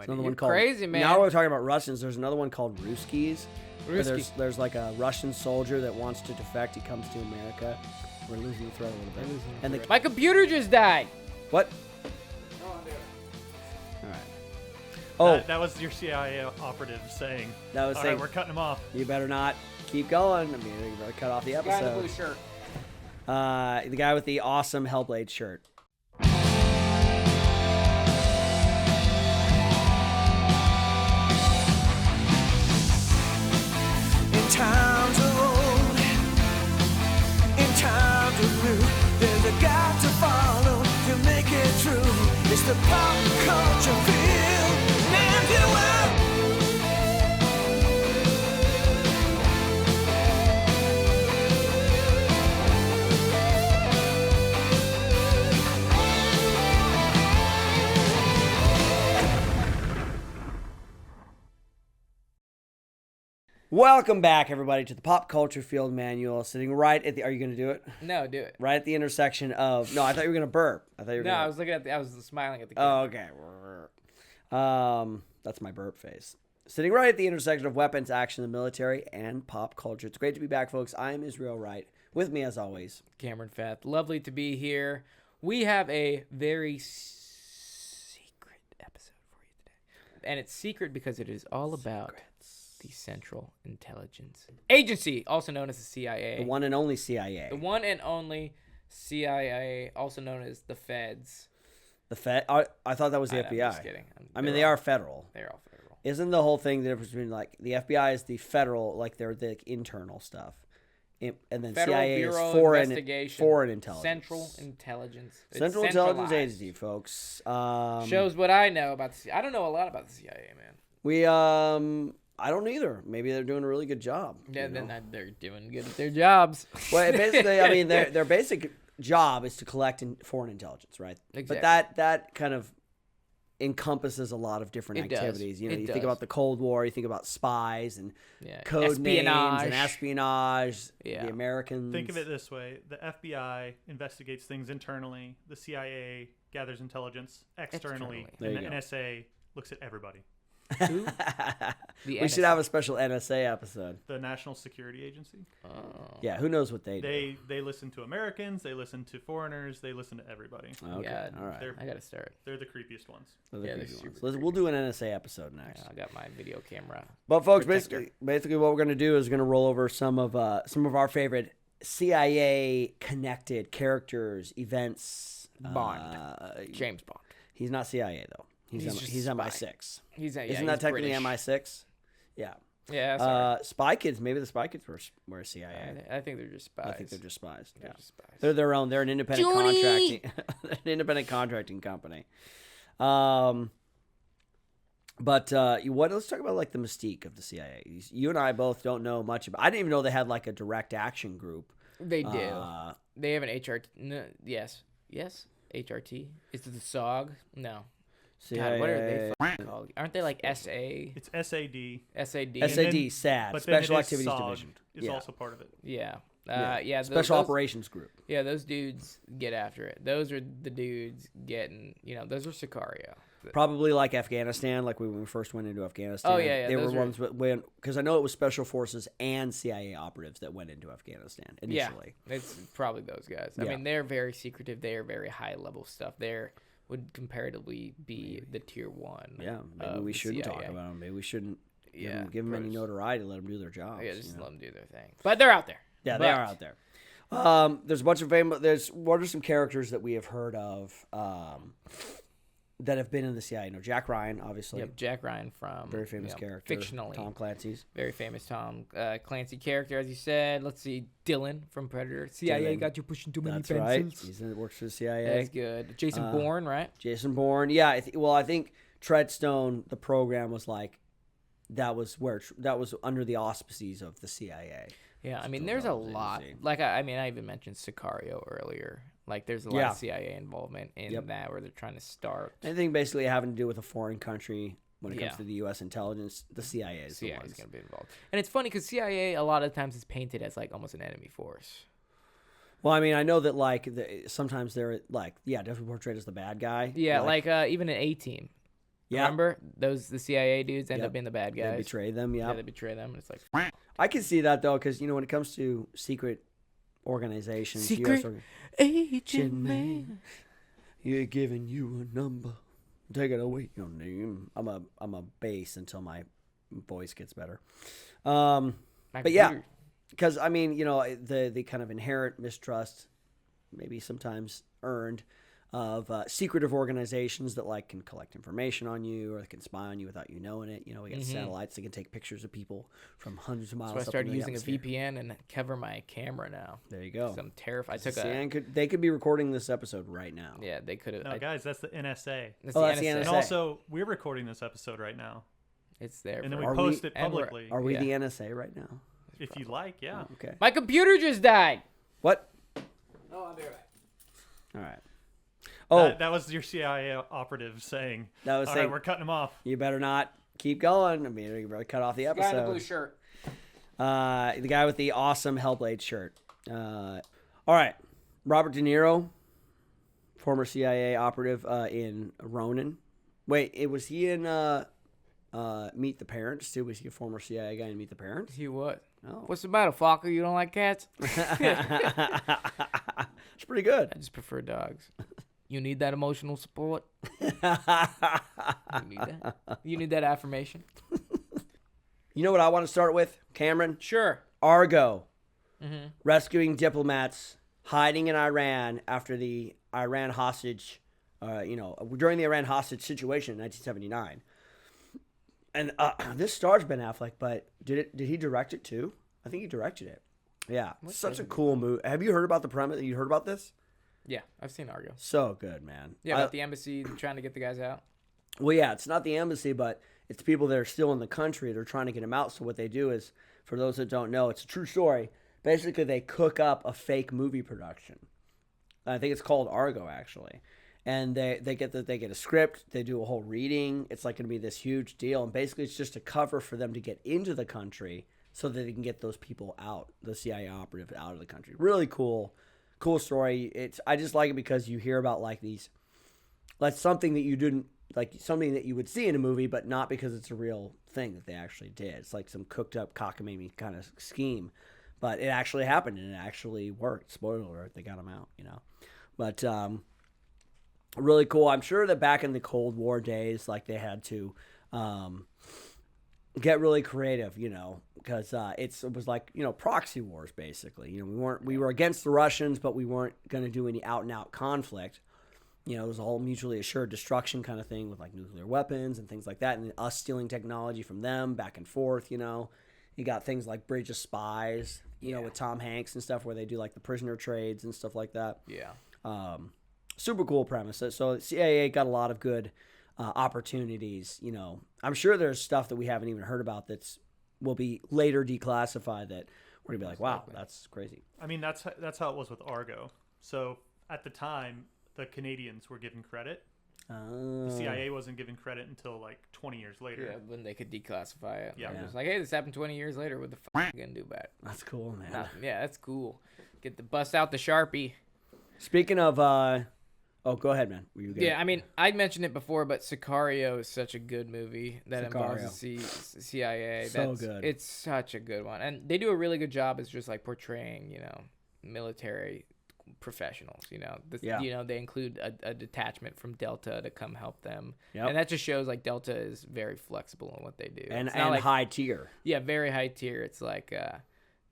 idea. Another You're one called, crazy, man. Now we're talking about Russians. There's another one called Ruskies. Ruski. There's like a Russian soldier that wants to defect. He comes to America. We're losing the thread a little bit. And My computer just died. what? All right. Oh, That was your CIA operative saying. that was All saying right, we're cutting him off. you better not keep going. I mean, you better cut off the Guy in the episode. blue shirt. The guy with the awesome Hellblade shirt. In times of old, in times of new, there's a God to follow to make it true. It's the pop culture field, and you will. Welcome back, everybody, to the Pop Culture Field Manual. Sitting right at the. Are you going to do it? No, do it. Right at the intersection of. No, I thought you were going to burp. I thought you were. No, Gonna, I was looking at. I was smiling at the Oh, camera. okay. That's my burp face. Sitting right at the intersection of weapons, action, the military, and pop culture. It's great to be back, folks. I am Israel Wright. With me, as always, Cameron Fath. Lovely to be here. We have a very secret episode for you today, and it's secret because it is all about the Central Intelligence Agency, also known as the CIA. the one and only CIA. The one and only CIA, also known as the Feds. The Fed. I thought that was the FBI. I'm just kidding. I mean, they are federal. They're all federal. Isn't the whole thing the difference between like the FBI is the federal, like they're the internal stuff, and then Federal CIA Bureau is foreign Investigation, foreign intelligence. Central Intelligence. It's Central Intelligence centralized. Agency, folks. Shows what I know about the CIA. I don't know a lot about the CIA, man. We I don't either. Maybe they're doing a really good job. Yeah, you know? they're doing good at their jobs. Well, basically, I mean, their basic job is to collect foreign intelligence, right? Exactly. But that kind of encompasses a lot of different It does. activities. You know, It you does. think about the Cold War, you think about spies and Yeah, code names espionage. and espionage. Yeah. The Americans. Think of it this way: the FBI investigates things internally. The CIA gathers intelligence externally, There and you the go. NSA looks at everybody. Who? The We should NSA. have a special NSA episode. The National Security Agency. Oh. Yeah, who knows what they do? They listen to Americans. They listen to foreigners. They listen to everybody. Okay, Yeah, all right. They're I gotta start. they're the creepiest ones. Those are Yeah, the they're creepy super ones. We'll do an NSA episode Yeah, next. I got my video camera. But folks, Protector. basically, what we're gonna do is gonna roll over some of our favorite CIA connected characters, events. Bond. James Bond. He's not CIA though. He's just He's spy. MI6. He's Isn't he's that technically British. MI6? Yeah. Yeah, sorry. Spy Kids. Maybe the Spy Kids were CIA. I think they're just spies. I think they're just spies. They're Yeah. just spies. They're their own. They're an independent Johnny! contracting company. But let's talk about like the mystique of the CIA. You and I both don't know much about. I didn't even know they had like a direct action group. They do. Uh, They have an HRT. No, yes. HRT. Is it the SOG? No. CIA, God, what are they fucking called? Aren't they like SA? It's SAD. SAD. SAD, then- SAD, But then Special it is Activities SOG Division. is Yeah. also part of it. Yeah. Yeah. Those- Special those- Operations Group. Yeah, those dudes get after it. Those are the dudes getting, those are Sicario. Probably like Afghanistan, like when we first went into Afghanistan. Oh, yeah, They were those are- ones when because I know it was Special Forces and CIA operatives that went into Afghanistan initially. Yeah, it's probably those guys. I Yeah. mean, they're very secretive. They are very high level stuff. They're would comparatively be the tier one. Yeah, maybe of we the shouldn't talk CIA. about them. Maybe we shouldn't Yeah, give them any gross. notoriety. Let them do their jobs. Yeah, just you know? let them do their thing. But they're out there. Yeah, they are out there. There's a bunch of famous. What are some characters that we have heard of that have been in the CIA? Jack Ryan, obviously, Yep, Jack Ryan from very famous character. fictionally, Tom Clancy's. very famous Tom Clancy character, as you said. Let's see, Dylan from Predator. CIA Dylan. got you pushing too many That's right. pencils. Works for the CIA. That's good. Jason Bourne, right? Jason Bourne. Yeah. I think Treadstone, the program was like that was under the auspices of the CIA. Yeah, I mean, Still there's a knows lot. agency. Like, I even mentioned Sicario earlier. Like, there's a lot Yeah. of CIA involvement in Yep. that where they're trying to start. Anything basically having to do with a foreign country when it comes Yeah. to the U.S. intelligence, the CIA is the CIA is ones. going to be involved. And it's funny because CIA a lot of times is painted as, like, almost an enemy force. Well, I mean, I know that sometimes they're like, definitely portrayed as the bad guy. Yeah, like even an A-Team. Yeah. Remember the CIA dudes end Yep. up being the bad guys. They betray them. Yeah, Yeah. they betray them. And it's like I can see that though, because when it comes to secret organizations, Secret US Agent Man. you're giving you a number, take it away your name. I'm a bass until my voice gets better. But yeah, because the kind of inherent mistrust, maybe sometimes earned, of secretive organizations that like can collect information on you or can spy on you without you knowing it. We got satellites that can take pictures of people from hundreds of miles. So I up started in the using a atmosphere. VPN and cover my camera now. There you go. So I'm terrified. They could be recording this episode right now. Yeah, they could have. No, guys, that's the NSA. That's Oh, the that's the NSA. And NSA. also, we're recording this episode right now, It's there. and then for- we Are post we- it and we're- publicly. Are we Yeah. the NSA right now? If you like, yeah. Okay. My computer just died. What? Oh, I'll be right back. All right. Oh, That was your CIA operative saying, that was all saying right, we're cutting him off. you better not keep going. I mean, you better cut off the Guy in the blue episode. shirt. The guy with the awesome Hellblade shirt. All right. Robert De Niro, former CIA operative in Ronin. Wait, was he in Meet the Parents too? Was he a former CIA guy in Meet the Parents? He what? Oh. What's the matter, Falker? You don't like cats? It's pretty good. I just prefer dogs. You need that emotional support? You need that? You need that affirmation? You know what I want to start with, Cameron? Sure. Argo. Mm-hmm. Rescuing diplomats hiding in Iran after the Iran hostage, during the Iran hostage situation in 1979. And this stars Ben Affleck, but did he direct it too? I think he directed it. Yeah, such a cool movie. Have you heard about the premise? You heard about this? Yeah, I've seen Argo. So good, man. Yeah, about the embassy trying to get the guys out. Well, yeah, it's not the embassy, but it's people that are still in the country. They're trying to get them out. So what they do is, for those that don't know, it's a true story. Basically, they cook up a fake movie production. I think it's called Argo, actually. And they get a script. They do a whole reading. It's like going to be this huge deal. And basically, it's just a cover for them to get into the country so that they can get those people out, the CIA operative out of the country. Really cool story. I just like it because you hear about like these, like something that you didn't, like something that you would see in a movie, but not because it's a real thing that they actually did. It's like some cooked up cockamamie kind of scheme, but it actually happened and it actually worked. Spoiler alert, they got them out, But really cool. I'm sure that back in the Cold War days, like they had to get really creative, because it was like proxy wars basically. We were against the Russians, but we weren't going to do any out and out conflict. It was a whole mutually assured destruction kind of thing with like nuclear weapons and things like that, and us stealing technology from them back and forth. You got things like Bridge of Spies, with Tom Hanks and stuff, where they do like the prisoner trades and stuff like that. Yeah. Super cool premise. So CIA got a lot of good opportunities. I'm sure there's stuff that we haven't even heard about will be later declassified that we're gonna be like, wow, that's crazy. I mean, that's how it was with Argo. So at the time, the Canadians were given credit. The CIA wasn't given credit until like 20 years later. Yeah, when they could declassify it. Yeah. It's like, hey, this happened 20 years later. What the fuck are you going to do about it? That's cool, man. Yeah, that's cool. Bust out the Sharpie. Speaking of, go ahead, man. Yeah, I mean, I mentioned it before, but Sicario is such a good movie that involves the CIA. So good. It's such a good one. And they do a really good job as just like portraying, military professionals, they include a detachment from Delta to come help them. Yep. And that just shows like Delta is very flexible in what they do. and It's not like, high tier. yeah, very high tier. It's like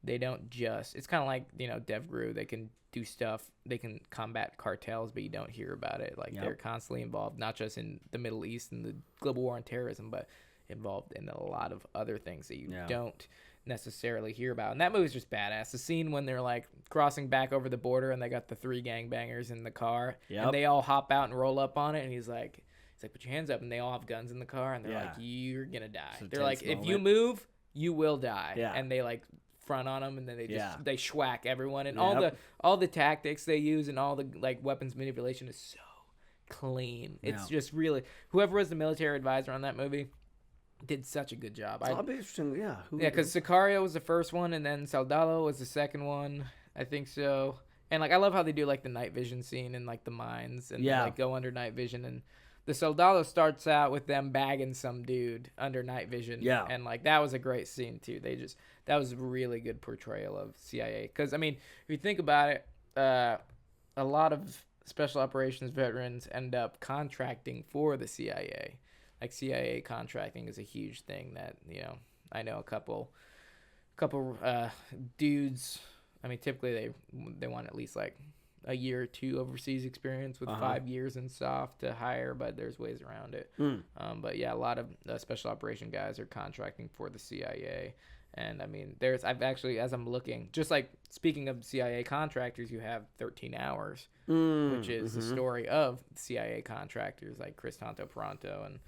they don't just, it's kind of like DevGru. They can do stuff, they can combat cartels, but you don't hear about it. Like they're constantly involved, not just in the Middle East and the global war on terrorism, but involved in a lot of other things that you don't necessarily hear about. And that movie's just badass. The scene when they're like crossing back over the border and they got the 3 gangbangers in the car and they all hop out and roll up on it, and he's like put your hands up, and they all have guns in the car, and they're like, you're gonna die. They're like, if you move, you will die. And they like front on them, and then they just they schwack everyone, and all the tactics they use and all the like weapons manipulation is so clean. It's just really, whoever was the military advisor on that movie did such a good job. I'll be interesting. Yeah. Because Sicario was the first one, and then Soldado was the second one. I think so. And like, I love how they do like the night vision scene and like the mines and like go under night vision. And The Soldado starts out with them bagging some dude under night vision. Yeah. And, like, that was a great scene, too. That was a really good portrayal of CIA. Because, I mean, if you think about it, a lot of special operations veterans end up contracting for the CIA. Like, CIA contracting is a huge thing that, you know, I know a couple dudes. I mean, typically they want at least, like, a year or two overseas experience with 5 years in SOF to hire, but there's ways around it. But yeah, a lot of special operation guys are contracting for the CIA. And I mean, I've actually, as I'm looking, just like speaking of CIA contractors, you have 13 Hours, which is the story of CIA contractors like Chris Tanto Pronto and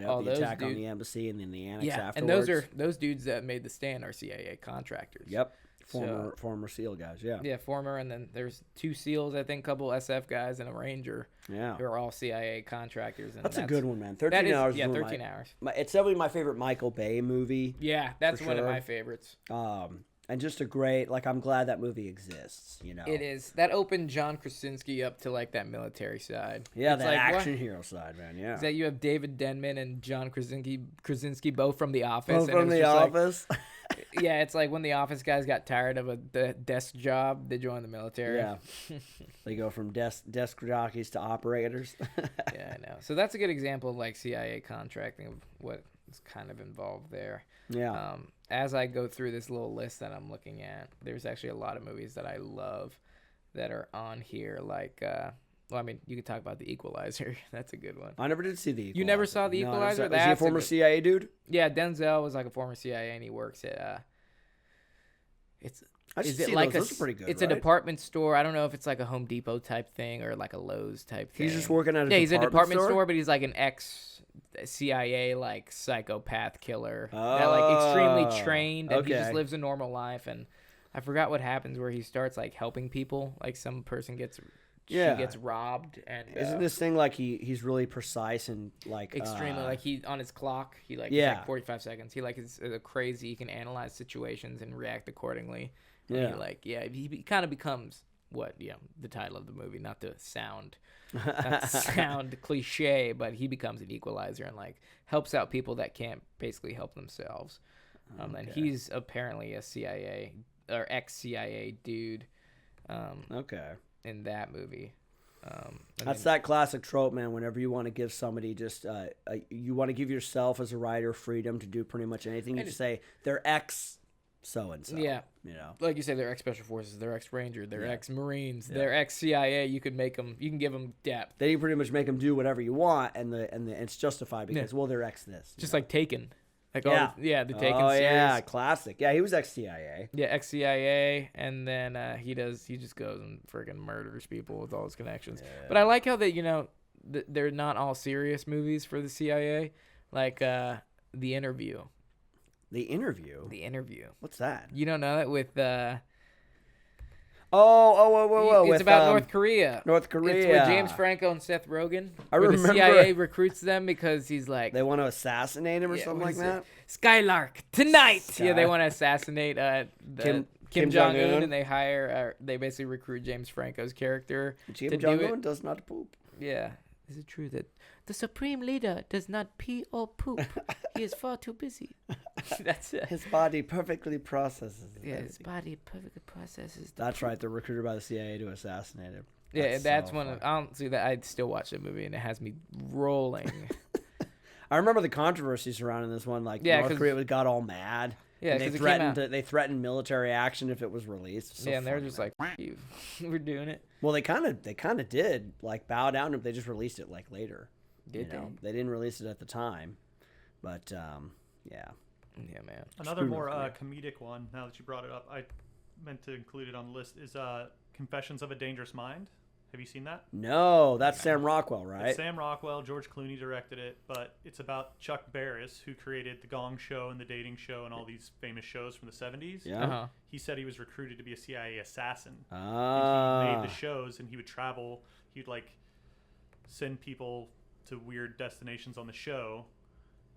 all the those attack dudes. on the embassy and then the annex Yeah, afterwards. and those dudes that made the stand are CIA contractors. Yep. Former SEAL guys, yeah. Yeah, former, and then there's 2 SEALs, I think, a couple SF guys, and a Ranger. Yeah. Who are all CIA contractors. And That's a good one, man. 13 Hours. Yeah, 13 Hours. It's definitely my favorite Michael Bay movie. Yeah, that's one of sure. my favorites. And just a great, like, I'm glad that movie exists, you know. It is. That opened John Krasinski up to, like, that military side. Yeah, it's that like, action hero side, man, yeah. Is that you have David Denman and John Krasinski both from The Office. Oh, and from The Office? Yeah, it's like when the Office guys got tired of the desk job, they joined the military. Yeah. They go from desk jockeys to operators. Yeah, I know. So that's a good example of, like, CIA contracting of what is kind of involved there. Yeah. As I go through this little list that I'm looking at, there's actually a lot of movies that I love that are on here. Like, well, I mean, you could talk about The Equalizer. That's a good one. I never did see The Equalizer. You never saw The Equalizer? Was he a former CIA dude? Yeah, Denzel was like a former CIA, and he works at Those are pretty good, It's right? a department store. I don't know if it's like a Home Depot type thing or like a Lowe's type thing. He's just working at a he's a department store, but he's like an ex-CIA like psychopath killer that like extremely trained, and he just lives a normal life. And I forgot what happens where he starts like helping people. Like some person gets robbed, and isn't this thing like he's really precise and like extremely like he on his clock he's like 45 seconds. He like is crazy. He can analyze situations and react accordingly. And he kind of becomes the title of the movie, not to sound cliche, but he becomes an equalizer and like helps out people that can't basically help themselves. And he's apparently a CIA or ex-CIA dude. In that movie. That's that classic trope, man. Whenever you want to give somebody just you want to give yourself as a writer freedom to do pretty much anything, you just say they're ex so and so. Yeah, you know, like you say, they're ex special forces, they're ex ranger, they're ex marines, they're ex CIA. You can give them depth. Then you pretty much make them do whatever you want, and it's justified because they're ex this. Just like Taken. Like the Taken series. Yeah, classic. Yeah, he was ex-CIA. Yeah, ex-CIA, and then he just goes and friggin' murders people with all his connections. Yeah. But I like how they're not all serious movies for the CIA, like The Interview. The Interview? The Interview. What's that? You don't know that with whoa. It's with, about North Korea. North Korea. It's with James Franco and Seth Rogen. I remember. The CIA recruits them because he's like... They want to assassinate him or something like that? Skylark, tonight! Yeah, they want to assassinate Kim Jong-un, and they basically recruit James Franco's character. Kim Jong-un does not poop. Yeah. Is it true that the supreme leader does not pee or poop? He is far too busy. That's it. His body perfectly processes. His body perfectly processes. That's right. They're recruited by the CIA to assassinate him. That's one. I don't see that. I'd still watch the movie, and it has me rolling. I remember the controversy surrounding this one. Like North Korea got all mad. Yeah, and they threatened military action if it was released. And they're just like, you, we're doing it. Well, they kind of did like bow down to it. They just released it like later. Did they? They didn't release it at the time, but yeah, man. Another more comedic one. Now that you brought it up, I meant to include it on the list. Is Confessions of a Dangerous Mind. Have you seen that? No, that's Sam Rockwell, right? It's Sam Rockwell. George Clooney directed it, but it's about Chuck Barris, who created The Gong Show and The Dating Show and all these famous shows from the 70s. Yeah. Uh-huh. He said he was recruited to be a CIA assassin. Ah. And he made the shows, and he would travel. He'd like send people to weird destinations on the show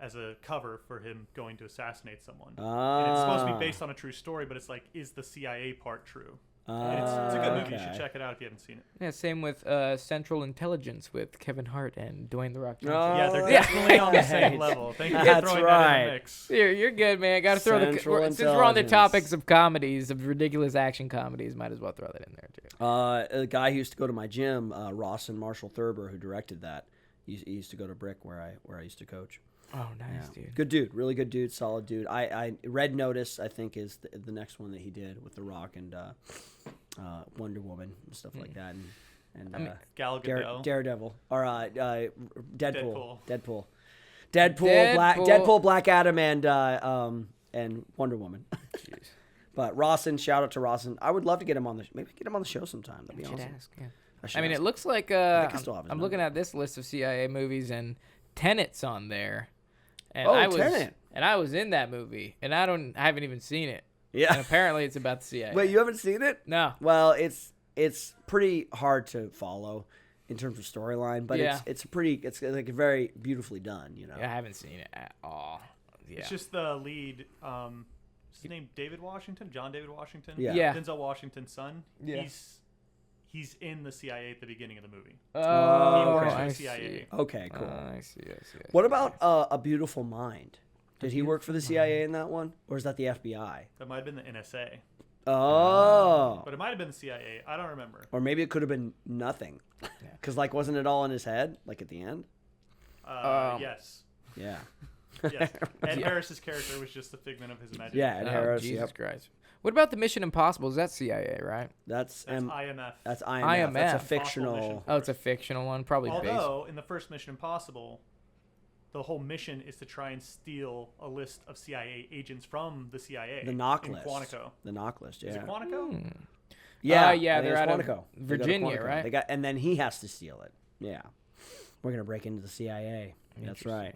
as a cover for him going to assassinate someone. Ah. And it's supposed to be based on a true story, but it's like, is the CIA part true? And it's a good movie. You Okay. should check it out if you haven't seen it. Yeah, same with Central Intelligence with Kevin Hart and Dwayne the Rock Johnson. Yeah, they're Oh, definitely on the same right. level. Thank you for That's throwing that right. in the mix. You're good, man. Got to throw Central since we're on the Intelligence. topics of comedies, of ridiculous action comedies, might as well throw that in there too. A guy who used to go to my gym, Rawson Marshall Thurber, who directed that. He used to go to Brick where I used to coach. Oh, nice, Yeah. dude. Good dude, really good dude, solid dude. I Red Notice, I think, is the next one that he did with The Rock and Wonder Woman and stuff like that, and Gal Gadot. Daredevil or Deadpool, Deadpool. Deadpool, Black Adam, and Wonder Woman. Jeez. But Rawson, shout out to Rawson. I would love to get him on the maybe get him on the show sometime. That'd be Should awesome. ask, yeah. should I mean, ask it looks like think I still have his I'm looking number. at this list of CIA movies, and Tenet's on there. And Oh, I was, Tenet. And I was in that movie, and I haven't even seen it. And Yeah. apparently, it's about the CIA. Wait, you haven't seen it? No. Well, it's pretty hard to follow in terms of storyline, but Yeah. it's like very beautifully done. You know. I haven't seen it at all. Yeah. It's just the lead. Is his name David Washington? John David Washington? Yeah. Yeah. Denzel Washington's son. Yeah. He's in the CIA at the beginning of the movie. Oh, He works for I the CIA. see. Okay, cool. I see. What about A Beautiful Mind? Did he work for the CIA in that one, or is that the FBI? That might have been the NSA. Oh, But it might have been the CIA. I don't remember. or maybe it could have been nothing, because like wasn't it all in his head, like at the end? Yes. Yeah. Yes. Ed Harris's character was just a figment of his imagination. Yeah, Ed Oh, Harris. Jesus Yep. Christ. What about the Mission Impossible? Is that CIA, right? That's That's IMF. That's IMF. IMF. That's a Mission. fictional. Oh, it's a fictional one, probably based. Although, in the first Mission Impossible, the whole mission is to try and steal a list of CIA agents from the CIA. The knock in list. Quantico. The knock list. Yeah. Is it Quantico? Yeah, yeah, I think they're it's out of Quantico. They go to Virginia, Quantico. right? And then he has to steal it. Yeah, we're gonna break into the CIA. That's right.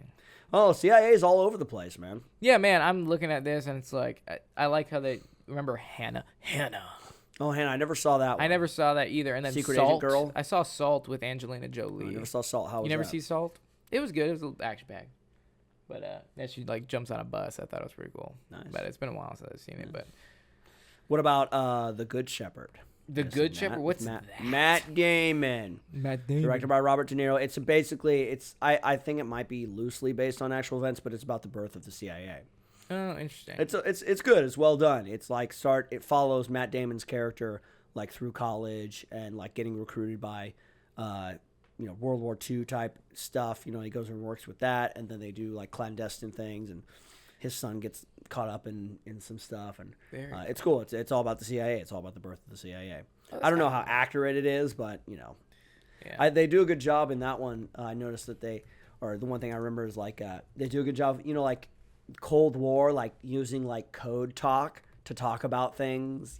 Oh, CIA is all over the place, man. Yeah, man, I'm looking at this, and it's like, I like how they, remember Hannah. Oh, Hannah, I never saw that one. I never saw that either. And then Secret Salt. Agent Girl? I saw Salt with Angelina I Jolie. never saw Salt. How was You never that? see Salt? It was good. It was a little action packed. But then she like jumps on a bus. I thought it was pretty cool. Nice. But it's been a while since I've seen it. But What about The Good Shepherd? The Yes, Good Matt- Shepherd. What's Matt, that? Matt Damon. Matt Damon. Directed by Robert De Niro. It's basically I think it might be loosely based on actual events, but it's about the birth of the CIA. Oh, interesting. It's good. It's well done. It's like it follows Matt Damon's character like through college and like getting recruited by World War II type stuff. He goes and works with that, and then they do like clandestine things, and his son gets caught up in some stuff, and it's cool. It's all about the CIA. It's all about the birth of the CIA. I don't know how accurate it is, but Yeah. they do a good job in that one. I noticed that the one thing I remember is like they do a good job. Like Cold War, like using like code talk to talk about things.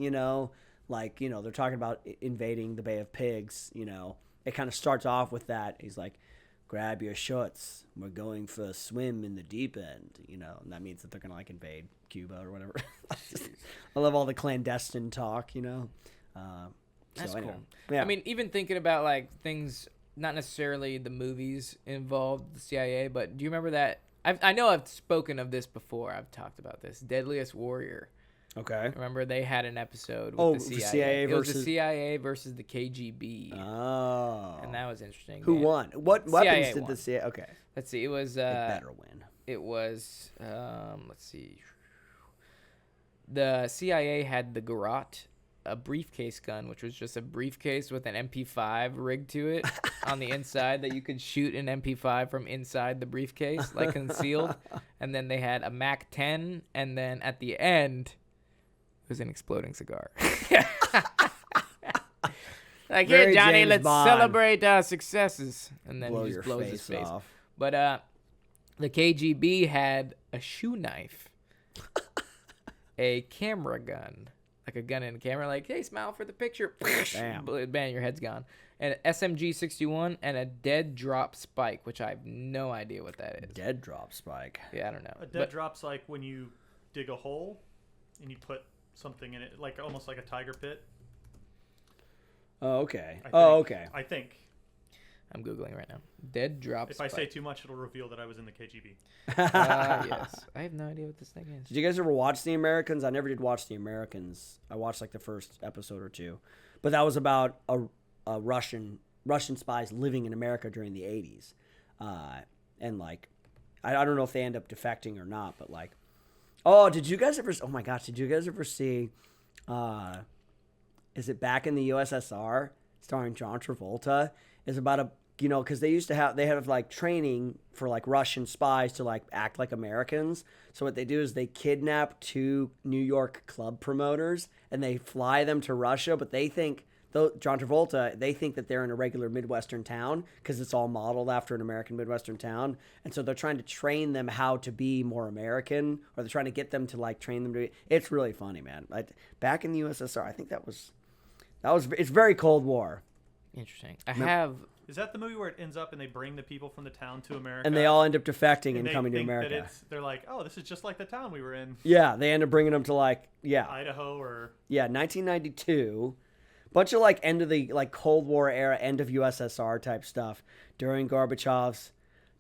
Like they're talking about invading the Bay of Pigs. It kind of starts off with that. He's like, grab your shorts. We're going for a swim in the deep end, and that means that they're going to like invade Cuba or whatever. I love all the clandestine talk, That's so, anyway. cool. Yeah. I mean, even thinking about like things, not necessarily the movies involved the CIA, but do you remember that? I know I've spoken of this before. I've talked about this. Deadliest Warrior. Okay. Remember they had an episode with the CIA. It was the CIA versus the KGB. Oh. And that was interesting. Who man. won? What CIA weapons did won. the CIA? Okay. Let's see. It was. It better win. It was. Let's see. The CIA had the Garrote, a briefcase gun, which was just a briefcase with an MP5 rigged to it on the inside that you could shoot an MP5 from inside the briefcase, like concealed. And then they had a MAC-10, and then at the end, it was an exploding cigar. Like, Very here, Johnny, James let's Bond. celebrate our successes. And then Blow he your just blows his face face off. But the KGB had a shoe knife, a camera gun, like a gun in a camera, like, hey, smile for the picture. Bam. Bam, your head's gone. And an SMG-61 and a dead drop spike, which I have no idea what that is. Dead drop spike. Yeah, I don't know. A dead drop's like when you dig a hole and you put something in it, like almost like a tiger pit. Oh, okay. I think. Oh, okay. I think. I'm Googling right now. Dead drop If I spike. say too much, it'll reveal that I was in the KGB. Yes. I have no idea what this thing is. Did you guys ever watch The Americans? I never did watch The Americans. I watched like the first episode or two, but that was about a Russian spies living in America during the 80s, and like I don't know if they end up defecting or not, but like, did you guys ever? Oh my gosh, did you guys ever see? Is it Back in the USSR, starring John Travolta? Is about because they have like training for like Russian spies to like act like Americans. So what they do is they kidnap 2 New York club promoters and they fly them to Russia, but they think John Travolta, they think that they're in a regular Midwestern town because it's all modeled after an American Midwestern town. And so they're trying to train them how to be more American, or they're trying to get them to like train them to. It's really funny, man. Back in the USSR, I think it's very Cold War. Interesting. I have. Is that the movie where it ends up and they bring the people from the town to America? And they all end up defecting and they coming to think America. that they're like, oh, this is just like the town we were in. Yeah, they end up bringing them to Idaho or 1992. Bunch of like end of the like Cold War era, end of USSR type stuff during Gorbachev's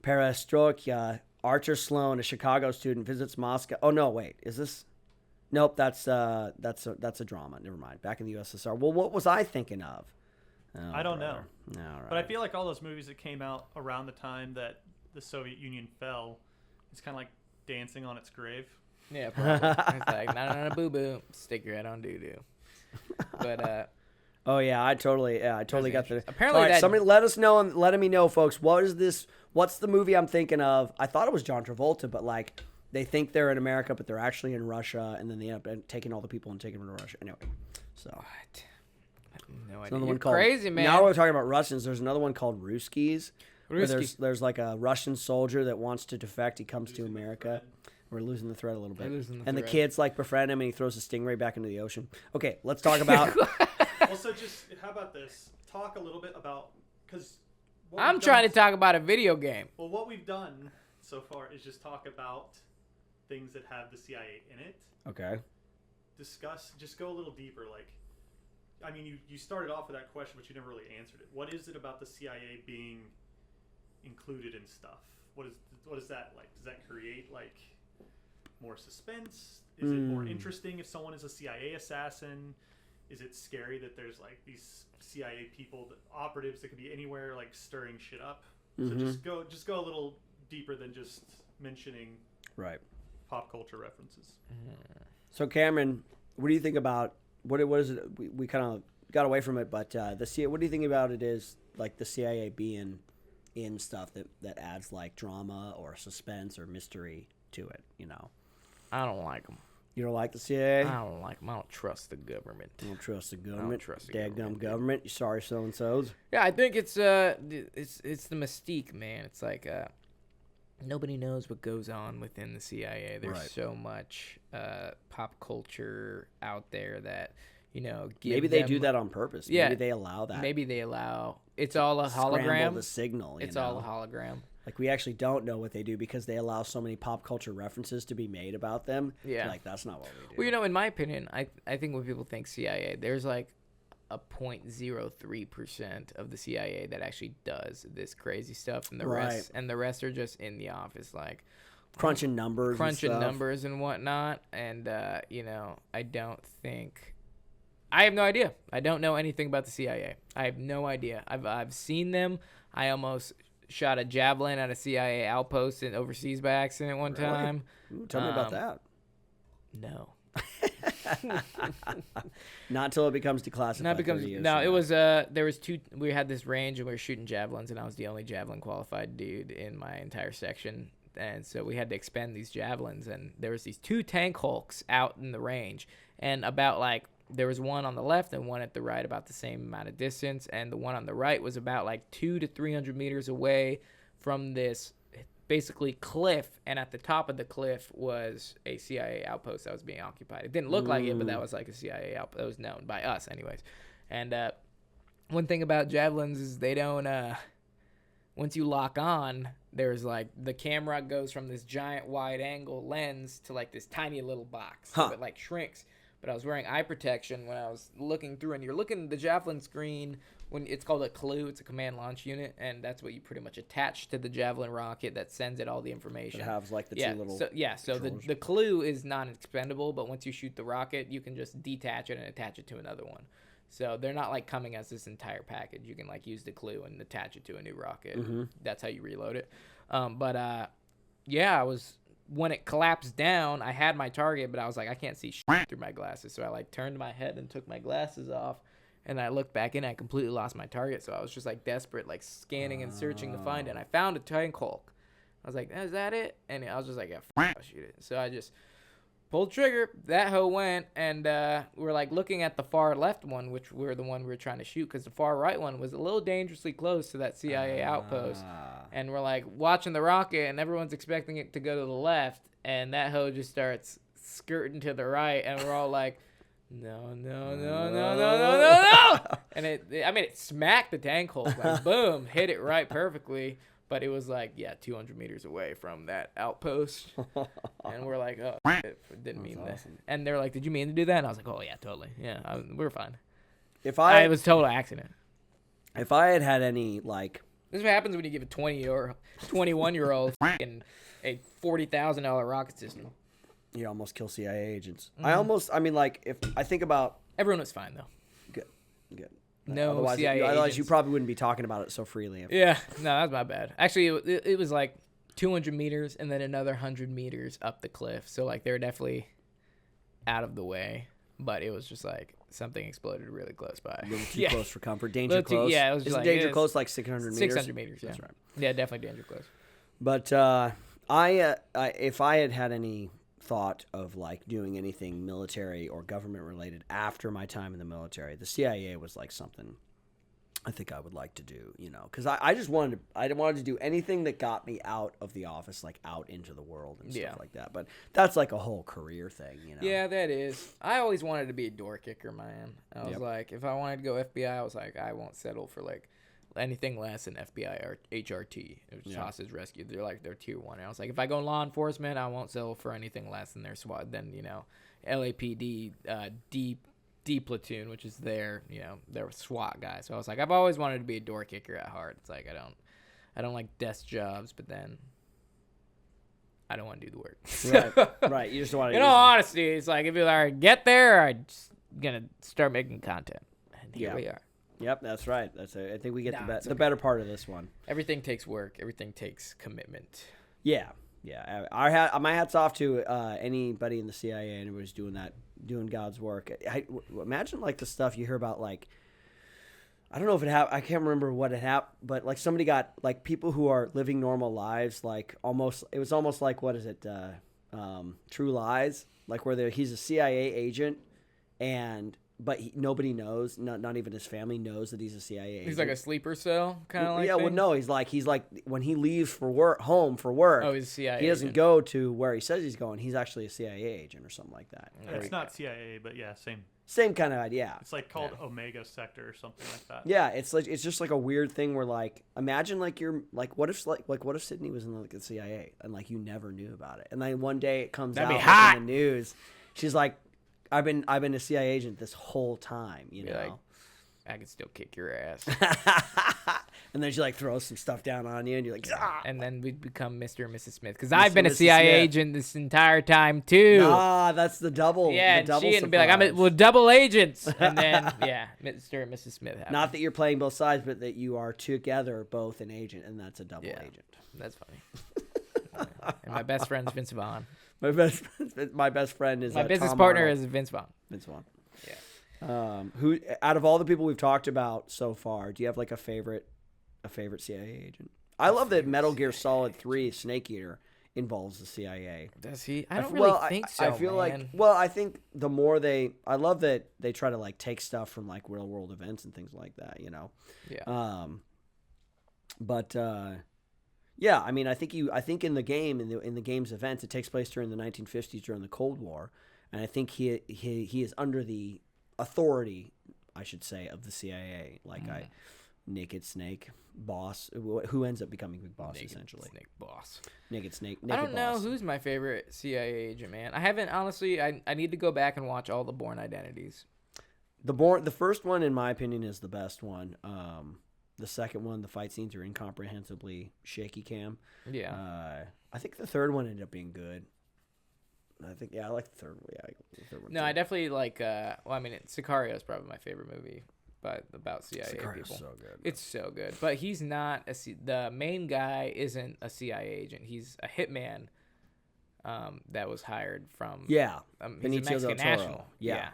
perestroika. Archer Sloan, a Chicago student, visits Moscow. Oh no, wait, is this? Nope, that's a drama. Never mind. Back in the USSR. Well, what was I thinking of? Oh, I don't know. All right. But I feel like all those movies that came out around the time that the Soviet Union fell, it's kind of like dancing on its grave. Yeah, probably. It's like, no, boo boo. Stick your head on doo doo. But, oh yeah, I totally got the. Apparently, all right, somebody let us know and letting me know, folks. What is this? What's the movie I'm thinking of? I thought it was John Travolta, but like they think they're in America, but they're actually in Russia, and then they end up taking all the people and taking them to Russia. Anyway, so what? No idea. another You're one called, crazy, man. Now we're talking about Russians. There's another one called Ruskies. Where Ruski. there's like a Russian soldier that wants to defect. He comes to America. We're losing the thread a little bit. And the kids like befriend him, and he throws a stingray back into the ocean. Okay, let's talk about. Well, so just how about this? Talk a little bit about because I'm trying to talk about a video game. Well, what we've done so far is just talk about things that have the CIA in it. Okay. Just go a little deeper. Like, I mean, you started off with that question, but you never really answered it. What is it about the CIA being included in stuff? What is that like? Does that create like more suspense? Is it more interesting if someone is a CIA assassin? Is it scary that there's like these CIA people, operatives that could be anywhere, like stirring shit up? So just go a little deeper than just mentioning pop culture references. So Cameron, what do you think about what is it? We kind of got away from it, but the CIA. What do you think about it? Is like the CIA being in stuff that adds like drama or suspense or mystery to it? You know, I don't like them. You don't like the CIA? I don't like them. I don't trust the government. You don't trust the government. I don't trust the Daggum government. You sorry so and so's. Yeah, I think it's the mystique, man. It's like nobody knows what goes on within the CIA. There's so much pop culture out there that maybe they do that on purpose. Yeah, maybe they allow that. Maybe they allow. It's all a hologram. Scramble the signal. It's all a hologram. Like, we actually don't know what they do because they allow so many pop culture references to be made about them. Yeah. Like, that's not what we do. Well, in my opinion, I think when people think CIA, there's like a 0.03% of the CIA that actually does this crazy stuff, and the rest are just in the office, like crunching numbers and whatnot. And I don't think. I have no idea. I don't know anything about the CIA. I have no idea. I've seen them. I almost shot a javelin at a CIA outpost overseas by accident one time. Ooh, tell me about that. No. Not until it becomes declassified. No, it was there was two. We had this range and we were shooting javelins, and I was the only javelin qualified dude in my entire section, and so we had to expend these javelins, and there was these 2 tank hulks out in the range, and about like there was one on the left and one at the right about the same amount of distance, and the one on the right was about like 200 to 300 meters away from this basically cliff, and at the top of the cliff was a CIA outpost that was being occupied. It didn't look like it, but that was like a CIA outpost. That was known by us anyways. And one thing about javelins is they don't once you lock on, there's like the camera goes from this giant wide angle lens to like this tiny little box. So it like shrinks. but I was wearing eye protection when I was looking through. And you're looking at the Javelin screen when it's called a clue. It's a command launch unit, and that's what you pretty much attach to the Javelin rocket that sends it all the information. It has like the two little. So the clue is non-expendable, but once you shoot the rocket, you can just detach it and attach it to another one. So they're not like coming as this entire package. You can like use the clue and attach it to a new rocket. That's how you reload it. When it collapsed down, I had my target, but I was like, I can't see shit through my glasses. So I like turned my head and took my glasses off, and I looked back in. I completely lost my target. So I was just like desperate, like scanning and searching to find it. And I found a tank Hulk. I was like, is that it? And I was just like, yeah, I'll shoot it. So I just pulled the trigger. That hoe went, and we're like looking at the far left one, which we're the one we were trying to shoot, because the far right one was a little dangerously close to that CIA outpost. And we're like watching the rocket, and everyone's expecting it to go to the left, and that hoe just starts skirting to the right, and we're all like, no. And it smacked the tank hole, like boom, hit it right perfectly. But it was like, 200 meters away from that outpost. And we're like, oh, didn't mean that. Awesome. And they're like, did you mean to do that? And I was like, oh, yeah, totally. Yeah, we're fine. It was a total accident. If I had any, like... This is what happens when you give a 21-year-old a $40,000 rocket system. You almost kill CIA agents. If I think about... Everyone was fine, though. Good. No otherwise, CIA otherwise agents. you probably wouldn't be talking about it so freely. Yeah, no, that was my bad. Actually, it was like 200 meters and then another 100 meters up the cliff. So, like, they were definitely out of the way. But it was just like something exploded really close by. A little too close for comfort. Danger close. Yeah, it was just Isn't like... danger close like 600 meters? 600 meters, yeah. That's right. Yeah, definitely danger close. But if I had any thought of like doing anything military or government related after my time in the military, the CIA was like something I think I would like to do, because I wanted to do anything that got me out of the office, like out into the world and stuff like that. But that's like a whole career thing, Yeah, that is. I always wanted to be a door kicker, man. I was like, if I wanted to go FBI, I was like, I won't settle for like anything less than FBI or HRT, which is Hostage Rescue. They're like their tier 1. And I was like, if I go in law enforcement, I won't settle for anything less than their SWAT. Then LAPD, D platoon, which is their SWAT guy. So I was like, I've always wanted to be a door kicker at heart. It's like I don't like desk jobs, but then I don't want to do the work. Right. You just want to. In all honesty, it's like if you get there, I'm just gonna start making content, and here we are. Yep, that's right. I think we get the better part of this one. Everything takes work. Everything takes commitment. Yeah. My hat's off to anybody in the CIA and who's doing God's work. Imagine like the stuff you hear about, like, I don't know if it happened. I can't remember what it happened, but like somebody got like people who are living normal lives, like it was almost like, what is it? True Lies, like where he's a CIA agent but nobody knows, not even his family knows that he's a CIA agent. He's like a sleeper cell, kind of like. Yeah, thing? well, no, he's like when he leaves home for work. Oh, he's a CIA. He doesn't go to where he says he's going. He's actually a CIA agent or something like that. It's not CIA, but yeah, same. Same kind of idea. It's like called Omega Sector or something like that. Yeah, it's just like a weird thing where like imagine like you're like what if Sydney was in like the CIA and like you never knew about it, and then one day it comes out like, in the news. She's like, I've been a CIA agent this whole time, Like, I can still kick your ass. And then she like throws some stuff down on you, and you're like, ah! And then we become Mr. and Mrs. Smith, because I've been a CIA agent this entire time too. Ah, that's the double. Yeah, the double she would be like, double agents, and then Mr. and Mrs. Smith happen. Not that you're playing both sides, but that you are together both an agent, and that's a double agent. That's funny. And my best friend's Vince Vaughn. My best friend is my business Tom partner Arnold. is Vince Vaughn. Vince Vaughn. Yeah. Who out of all the people we've talked about so far, do you have like a favorite CIA agent? I love that Metal Gear Solid 3 Snake Eater involves the CIA. Does he? I don't really think so. I feel like I think the more I love that they try to like take stuff from like real world events and things like that, Yeah. Yeah, I mean, I think in the game, in the game's events, it takes place during the 1950s during the Cold War, and I think he is under the authority, I should say, of the CIA. Like Naked Snake boss, who ends up becoming Big Boss Naked essentially. Snake boss. Naked Snake. I Naked don't know boss. who's my favorite CIA agent, man. I haven't honestly. I need to go back and watch all the Bourne identities. The first one, in my opinion, is the best one. The second one, the fight scenes are incomprehensibly shaky cam. Yeah. I think the third one ended up being good. I like the third one. Yeah, the third one. No, too. I definitely like. Sicario is probably my favorite movie, but about CIA Sicario's people. so good. It's so good, but he's not the main guy. Isn't a CIA agent. He's a hitman. That was hired from. Yeah. He's a Benicio del Mexican Toro. national. Yeah.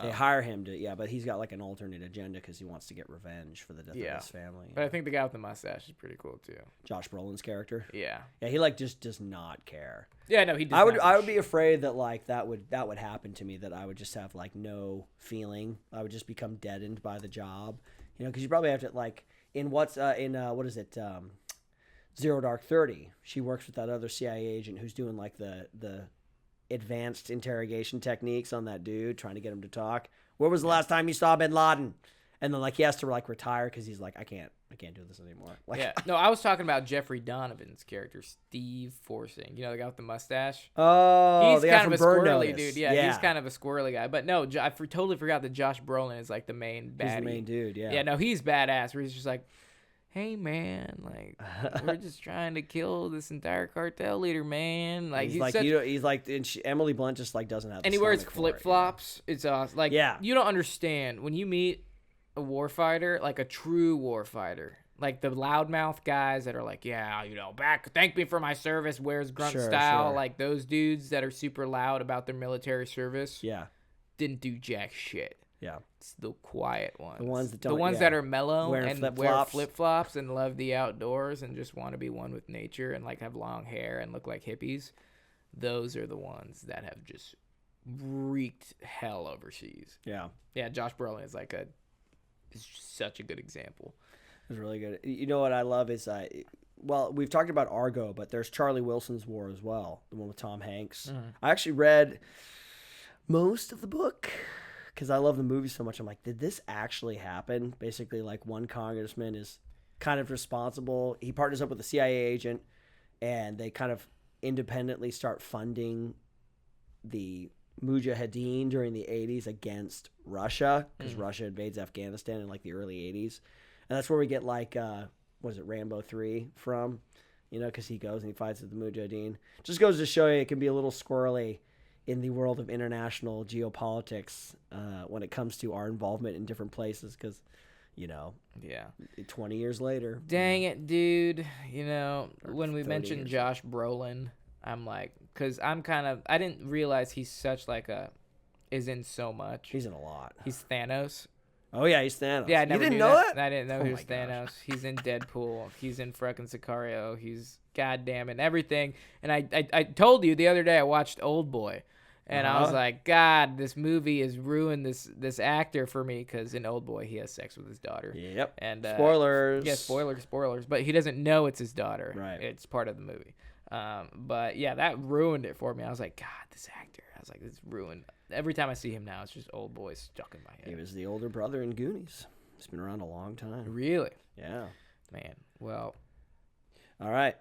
They hire him to, but he's got like an alternate agenda because he wants to get revenge for the death of his family. But I think the guy with the mustache is pretty cool too. Josh Brolin's character. Yeah. Yeah, he like just does not care. Yeah, no, he. Does I would be afraid that like that would happen to me, that I would just have like no feeling. I would just become deadened by the job, because you probably have to like what is it, 0 Dark 30. She works with that other CIA agent who's doing like the advanced interrogation techniques on that dude, trying to get him to talk. Where was the last time you saw Bin Laden? And then like he has to like retire because he's like, I can't do this anymore. Like, yeah. No, I was talking about Jeffrey Donovan's character, Steve Forsing. The guy with the mustache. Oh, He's the guy kind of from a Burn squirrely Notice. dude. Yeah, he's kind of a squirrely guy. But no, I totally forgot that Josh Brolin is like the main baddie. He's the main dude. Yeah. Yeah. No, he's badass. Where he's just like, hey man, like we're just trying to kill this entire cartel leader, man. Like he's like, and Emily Blunt just like doesn't have. And he wears flip flops. It's awesome. Like, you don't understand when you meet a warfighter, like a true warfighter, like the loudmouth guys that are like, thank me for my service, wears grunt style, sure. like those dudes that are super loud about their military service. Yeah, didn't do jack shit. Yeah, it's the quiet ones. The ones that are mellow wear flip flops and love the outdoors and just want to be one with nature and like have long hair and look like hippies. Those are the ones that have just wreaked hell overseas. Yeah, yeah. Josh Brolin is such a good example. It's really good. You know what I love is we've talked about Argo, but there's Charlie Wilson's War as well, the one with Tom Hanks. Mm-hmm. I actually read most of the book because I love the movie so much. I'm like, did this actually happen? Basically, like one congressman is kind of responsible. He partners up with a CIA agent, and they kind of independently start funding the Mujahideen during the 80s against Russia, because Russia invades Afghanistan in like the early 80s. And that's where we get like, Rambo 3 from, because he goes and he fights with the Mujahideen. Just goes to show you it can be a little squirrely in the world of international geopolitics when it comes to our involvement in different places, because, 20 years later. Dang it, dude. When we 30 mentioned years. Josh Brolin, I'm like, because I didn't realize he's such like is in so much. He's in a lot. He's Thanos. Oh, yeah, he's Thanos. Yeah, I never you didn't knew know that. that? I didn't know Oh he was my gosh. Thanos. He's in Deadpool. He's in frickin' Sicario. He's goddamn in everything. And I told you the other day I watched Old Boy, and I was like, God, this movie has ruined this actor for me, because in Old Boy he has sex with his daughter. Yep. And spoilers. Yeah, spoilers. But he doesn't know it's his daughter. Right. It's part of the movie. But yeah, that ruined it for me. I was like, God, this actor. I was like, it's ruined. Every time I see him now, it's just Old Boy stuck in my head. He was the older brother in Goonies. He's been around a long time. Really? Yeah. Man. Well. All right.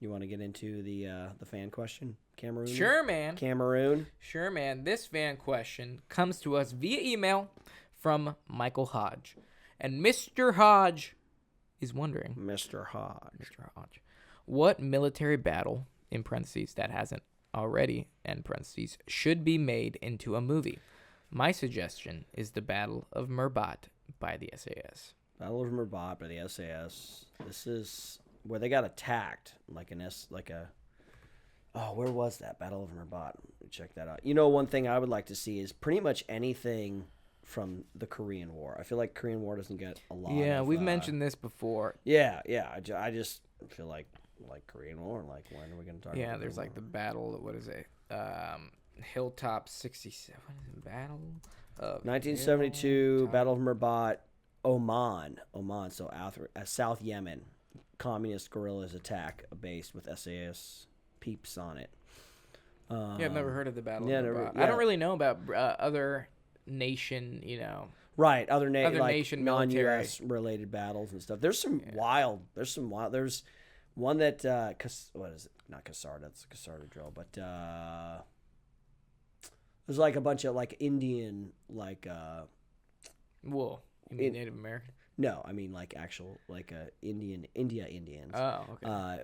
You want to get into the fan question, Cameroon? Sure, man. Cameroon. Sure, man. This fan question comes to us via email from Michael Hodge. And Mr. Hodge is wondering, Mr. Hodge. Mr. Hodge, what military battle, in parentheses, that hasn't already, end parentheses, should be made into a movie? My suggestion is the Battle of Mirbat by the SAS. Battle of Mirbat by the SAS. This is where they got attacked, where was that? Battle of Mirbat. Let me check that out. One thing I would like to see is pretty much anything from the Korean War. I feel like Korean War doesn't get a lot. Yeah, we've mentioned this before. Yeah. I just feel like Korean War. Like, when are we going to talk? Yeah, about there's like the battle. What is it? Hilltop 67 battle of 1972 Hilltop. Battle of Mirbat, Oman. So South Yemen, communist guerrillas attack a base with SAS peeps on it. Yeah, I've never heard of the Battle yeah, of never- Mirbat. yeah. I don't really know about other nation, Right, other Other like nation non-U.S. related battles and stuff. There's some wild. There's one that what is it? Not Cassardra. That's a Cassardra drill, but there's like a bunch of like Indian like. Whoa, you mean Native American? No, I mean like actual like Indians. Oh, okay.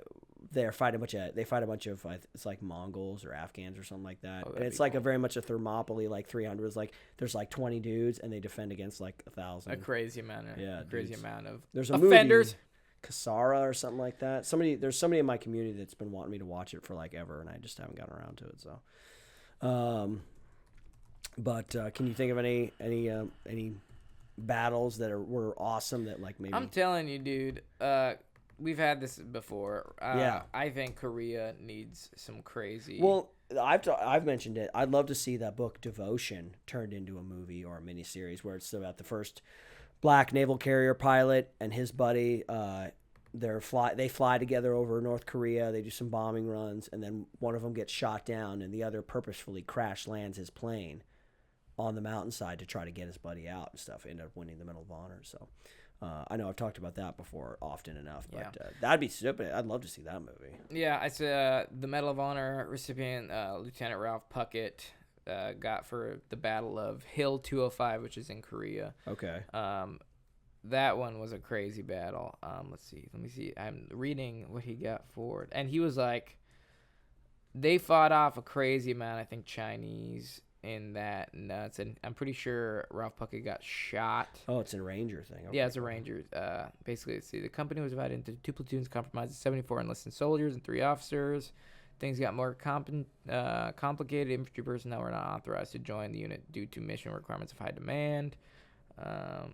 They fight a bunch of it's like Mongols or Afghans or something like that, and it's like cool. a very much a Thermopylae like 300s. Like there's like 20 dudes and they defend against like 1,000. A crazy amount of There's a offenders. movie, Kasara or something like that. There's somebody in my community that's been wanting me to watch it for like ever, and I just haven't gotten around to it. So, but can you think of any battles that were awesome that like maybe? I'm telling you, dude. We've had this before. I think Korea needs some crazy. Well, I've mentioned it. I'd love to see that book Devotion turned into a movie or a miniseries where it's about the first black naval carrier pilot and his buddy. They fly together over North Korea. They do some bombing runs, and then one of them gets shot down, and the other purposefully crash lands his plane on the mountainside to try to get his buddy out and stuff. Ended up winning the Medal of Honor. So. I know I've talked about that before often enough, but that'd be stupid. I'd love to see that movie. Yeah, it's the Medal of Honor recipient, Lieutenant Ralph Puckett, got for the Battle of Hill 205, which is in Korea. Okay. That one was a crazy battle. Let me see. I'm reading what he got for it, and he was like, they fought off a crazy amount. I think Chinese. In that nuts, and I'm pretty sure Ralph Puckett got shot. Oh, it's a Ranger thing. Okay. Yeah, it's a Ranger. Basically, let's see. The company was divided into 2 platoons, comprised of 74 enlisted soldiers and 3 officers. Things got more complicated. Infantry personnel were not authorized to join the unit due to mission requirements of high demand. Oh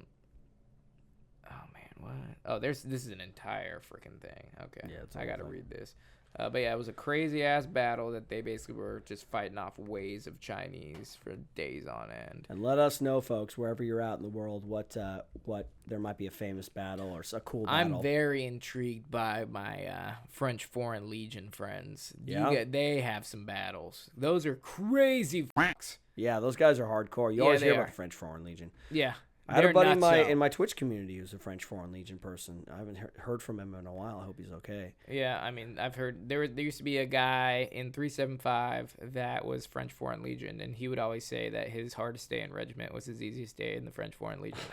man, what? Oh, this is an entire freaking thing. Okay, yeah, I gotta read this. But yeah, it was a crazy ass battle that they basically were just fighting off waves of Chinese for days on end. And let us know, folks, wherever you're out in the world, what there might be a famous battle or a cool battle. I'm very intrigued by my French Foreign Legion friends. Yeah, they have some battles. Those are crazy fucks. Yeah, those guys are hardcore. You always hear about the French Foreign Legion. Yeah. I had a buddy in my Twitch community who's a French Foreign Legion person. I haven't heard from him in a while. I hope he's okay. Yeah, I mean, I've heard there used to be a guy in 375 that was French Foreign Legion, and he would always say that his hardest day in regiment was his easiest day in the French Foreign Legion.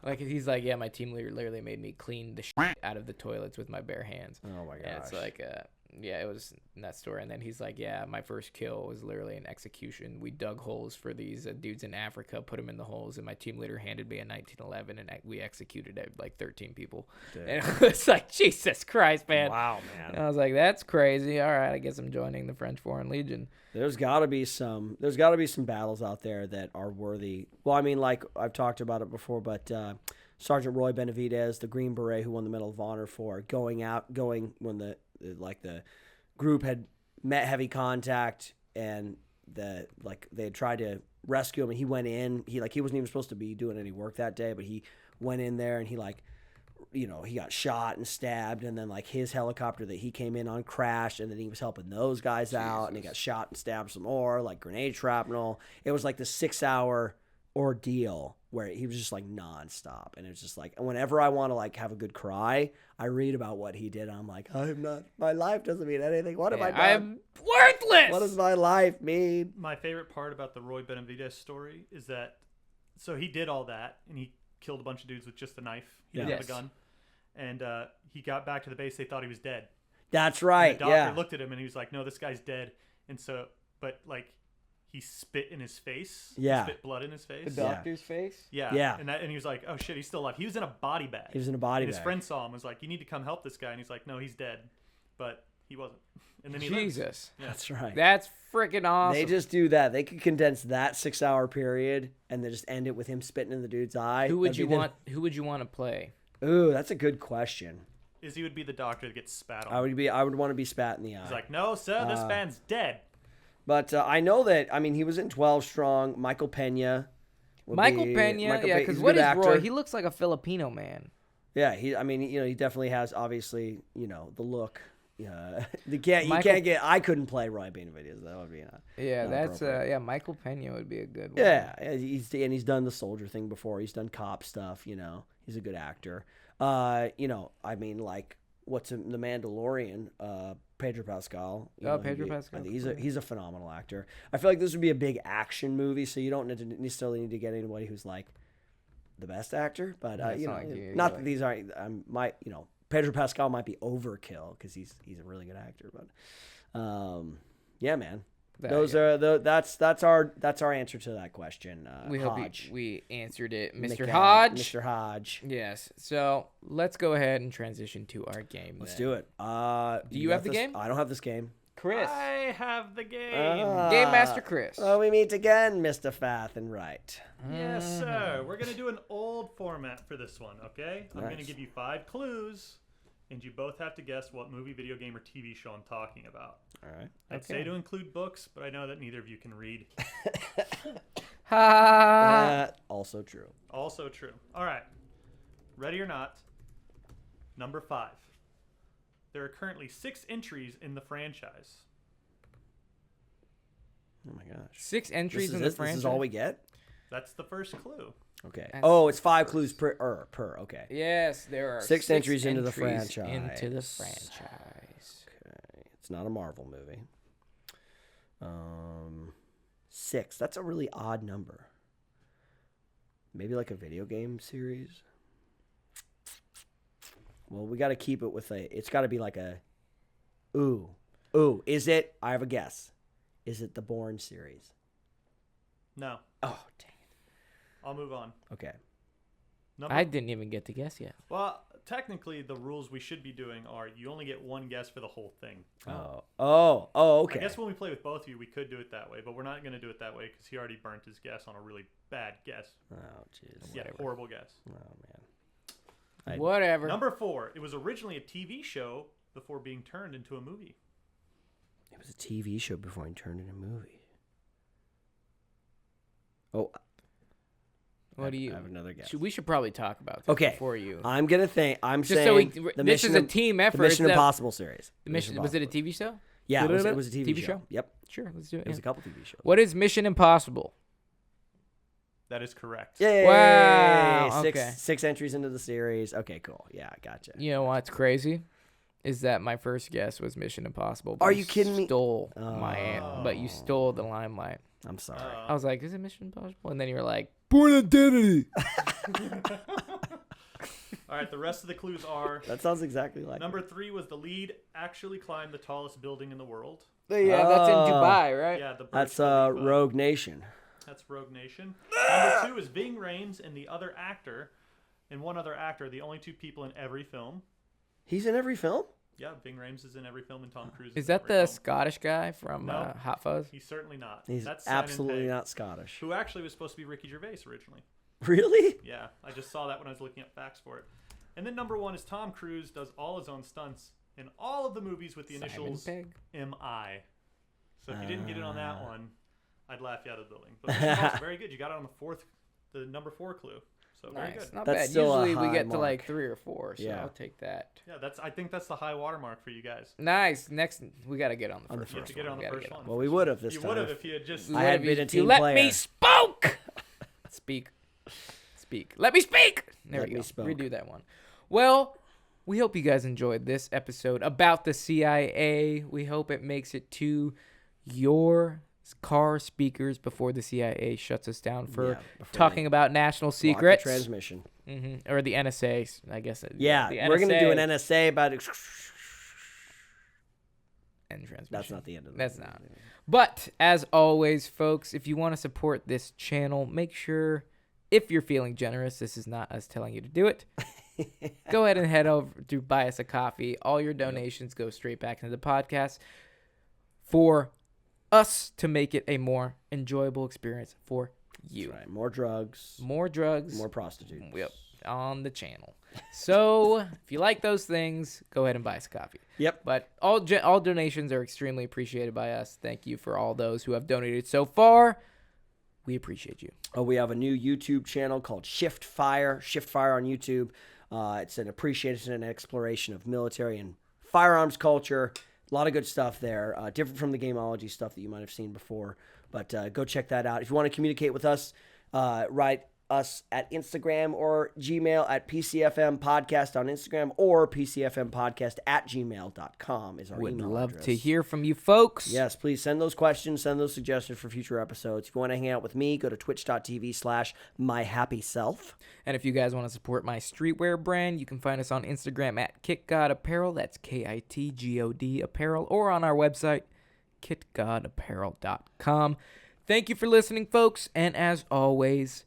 Like he's like, yeah, my team leader literally made me clean the shit out of the toilets with my bare hands. Oh my gosh. And it's like yeah, it was in that story. And then he's like, yeah, my first kill was literally an execution. We dug holes for these dudes in Africa, put them in the holes, and my team leader handed me a 1911, and we executed like 13 people. Damn. And it's like, Jesus Christ, man. Wow, man. And I was like, that's crazy. All right, I guess I'm joining the French Foreign Legion. There's got to be some battles out there that are worthy. Well, I mean, like I've talked about it before, but Sergeant Roy Benavidez, the Green Beret who won the Medal of Honor for going when the group had met heavy contact and they had tried to rescue him, and he went in. He wasn't even supposed to be doing any work that day, but he went in there and he got shot and stabbed, and then like his helicopter that he came in on crashed, and then he was helping those guys out, and he got shot and stabbed some more, like grenade shrapnel. It was like the 6-hour ordeal where he was just like nonstop, and it's just like whenever I want to like have a good cry, I read about what he did. And I'm like, my life doesn't mean anything. What have I done? I'm worthless. What does my life mean? My favorite part about the Roy Benavidez story is that so he did all that and he killed a bunch of dudes with just a knife. He didn't have a gun, and he got back to the base. They thought he was dead. That's right. And the doctor looked at him and he was like, "No, this guy's dead." And so, but like. He spit in his face. Yeah. Spit blood in his face. The doctor's face? Yeah. Yeah. And he was like, oh shit, he's still alive. He was in a body bag. His friend saw him, was like, you need to come help this guy. And he's like, no, he's dead. But he wasn't. And then he Jesus. Yeah. That's right. That's freaking awesome. They just do that. They could condense that 6-hour period and then just end it with him spitting in the dude's eye. Who would you want to play? Ooh, that's a good question. Izzy would be the doctor that gets spat on. I would want to be spat in the eye. He's like, no, sir, this man's dead. But I know that, I mean, he was in 12 Strong. Michael Pena. Yeah, because what is Roy? He looks like a Filipino man. Yeah, he definitely has, obviously, the look you can't get. I couldn't play Roy Benavidez. That would be not. Yeah, not that's appropriate. Michael Pena would be a good one. Yeah, he's done the soldier thing before. He's done cop stuff. He's a good actor. I mean, like what's in The Mandalorian? Pedro Pascal. Pedro Pascal. I think he's a phenomenal actor. I feel like this would be a big action movie, so you don't necessarily need to get anybody who's like the best actor. But not that these aren't. Pedro Pascal might be overkill because he's a really good actor. But yeah, man. That's our answer to that question. We hope we answered it, Mr. McGann, Hodge. Mr. Hodge. Yes. So let's go ahead and transition to our game. Let's do it. Do you have the game? I don't have this game. Chris. I have the game. Game Master Chris. Oh, we meet again, Mr. Fath and Wright. Yes, sir. We're gonna do an old format for this one. Okay. I'm gonna Nice. give you 5 clues. And you both have to guess what movie, video game, or TV show I'm talking about. All right. I'd say to include books, but I know that neither of you can read. Ha. Also true. Also true. All right. Ready or not, number 5. There are currently 6 entries in the franchise. Oh my gosh. 6 entries in the franchise. This is all we get? That's the first clue. Okay. That's- It's 5 clues per. Okay. Yes, there are 6 entries into the entries franchise. Into the franchise. Okay. It's not a Marvel movie. 6. That's a really odd number. Maybe like a video game series. Well, we got to keep it with it's got to be like a. Ooh. Is it? I have a guess. Is it the Bourne series? No. Oh, dang. I'll move on. Okay. I didn't even get to guess yet. Well, technically, the rules we should be doing are you only get 1 guess for the whole thing. Oh, okay. I guess when we play with both of you, we could do it that way, but we're not going to do it that way because he already burnt his guess on a really bad guess. Oh, jeez. Yeah, horrible guess. Oh, man. Whatever. Number 4. It was originally a TV show before being turned into a movie. It was a TV show before it turned into a movie. Oh. What do you? I have another guess. We should probably talk about this Okay. before you. I'm gonna think. I'm Just saying so the this Mission is a team effort. The Mission It's that- Impossible series. Was it a TV show? Yeah, it was a TV show. Yep, Sure, let's do it. it was yeah. a couple TV shows. What is Mission Impossible? That is correct. Yay! Wow, Six, okay. 6 entries into the series. Okay, cool. Yeah, gotcha. You know what's crazy? Is that my first guess was Mission Impossible. But Are you kidding me? Stole but you stole the limelight. I'm sorry. I was like, is it Mission Impossible? And then you were like, Bourne Identity. All right, the rest of the clues are That sounds exactly like number 3 was the lead actually climbed the tallest building in the world. Yeah, that's in Dubai, right? Yeah, the Burj That's Khalifa. Rogue Nation. That's Rogue Nation. Number 2 is Ving Rhames and the other actor, and one other actor, the only 2 people in every film. He's in every film. Yeah, Ving Rhames is in every film, and Tom Cruise Is in that every the film. Scottish guy from No. Hot Fuzz? He's certainly not. He's That's Simon absolutely Pegg, not Scottish. who actually was supposed to be Ricky Gervais originally. Really? Yeah, I just saw that when I was looking up facts for it. And then number 1 is Tom Cruise does all his own stunts in all of the movies with the Simon initials Pegg? MI. So if you didn't get it on that one, I'd laugh you out of the building. But this is also very good. You got it on the number 4 clue. So very Nice, good. not That's bad. still a Usually we high get to mark. like 3 or 4, so Yeah. I'll take that. Yeah, I think that's the high watermark for you guys. Nice. Next, we got to get on the On the first You have one. to get it on the We gotta first get one. Well, we would have this You time. would have if you had just. We I had would've been a used- you team let player. me spoke. Speak. Let me speak. There Let we me go. spoke. Redo that one. Well, we hope you guys enjoyed this episode about the CIA. We hope it makes it to your car speakers before the CIA shuts us down for Yeah, before talking about national Block the secrets. transmission. Or the NSA, I guess. Yeah, the we're gonna do an NSA NSA about. and transmission. That's not the end of it. That's not. But as always, folks, if you want to support this channel, make sure, if you're feeling generous, this is not us telling you to do it. Go ahead and head over to buy us a coffee. All your donations go straight back into the podcast for us to make it a more enjoyable experience for you. That's right. More drugs. More drugs. More prostitutes. Yep, on the channel. So if you like those things, go ahead and buy us a coffee. Yep. But all donations are extremely appreciated by us. Thank you for all those who have donated so far. We appreciate you. Oh, we have a new YouTube channel called Shift Fire. Shift Fire on YouTube. It's an appreciation and exploration of military and firearms culture. A lot of good stuff there. Different from the gameology stuff that you might have seen before. But go check that out. If you want to communicate with us, write us at Instagram or Gmail at pcfmpodcast on Instagram or pcfmpodcast@gmail.com is our Would email love address. to hear from you folks. Yes, please send those questions, send those suggestions for future episodes. If you want to hang out with me, go to twitch.tv/myhappyself. And if you guys want to support my streetwear brand, you can find us on Instagram at KitGodApparel. That's KITGOD Apparel. Or on our website, kitgodapparel.com. Thank you for listening, folks. And as always,